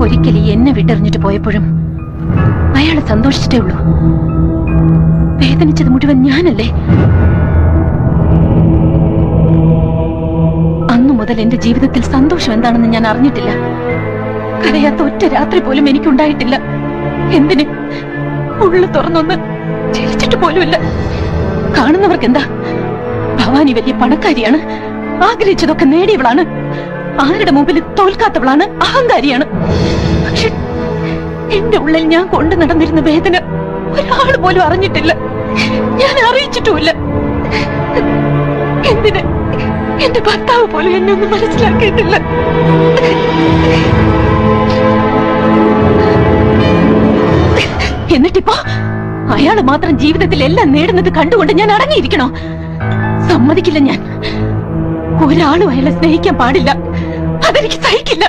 ഒരിക്കൽ ഈ എന്നെ വിട്ടെറിഞ്ഞിട്ട് പോയപ്പോഴും അയാള് സന്തോഷിച്ചിട്ടേ ഉള്ളൂ. വേദനിച്ചത് മുഴുവൻ ഞാനല്ലേ? അന്നു മുതൽ എന്റെ ജീവിതത്തിൽ സന്തോഷം എന്താണെന്ന് ഞാൻ അറിഞ്ഞിട്ടില്ല. കരയാത്ത ഒറ്റ രാത്രി പോലും എനിക്കുണ്ടായിട്ടില്ല. എന്തിന്? ഉള്ളു തുറന്നൊന്ന് ചിരിച്ചിട്ട് പോലുമില്ല. കാണുന്നവർക്ക് എന്താ, ഭവാനി വലിയ പണക്കാരിയാണ്, ആഗ്രഹിച്ചതൊക്കെ നേടിയവളാണ്, ആരുടെ മുമ്പിൽ തോൽക്കാത്തവളാണ്, അഹങ്കാരിയാണ്. പക്ഷെ എന്റെ ഉള്ളിൽ ഞാൻ കൊണ്ടു നടന്നിരുന്ന വേദന ഒരാൾ പോലും അറിഞ്ഞിട്ടില്ല. ഞാൻ അറിയിച്ചിട്ടുമില്ല. എന്തിന്? എന്റെ ഭർത്താവ് പോലും എന്നെ ഒന്നും മനസ്സിലാക്കിയിട്ടില്ല. എന്നിട്ടിപ്പോ അയാള് മാത്രം ജീവിതത്തിൽ എല്ലാം നേടുന്നത് കണ്ടുകൊണ്ട് ഞാൻ അടങ്ങിയിരിക്കണോ? സമ്മതിക്കില്ല. ഞാൻ ഒരാളും അയാളെ സ്നേഹിക്കാൻ പാടില്ല. അതെനിക്ക് സഹിക്കില്ല.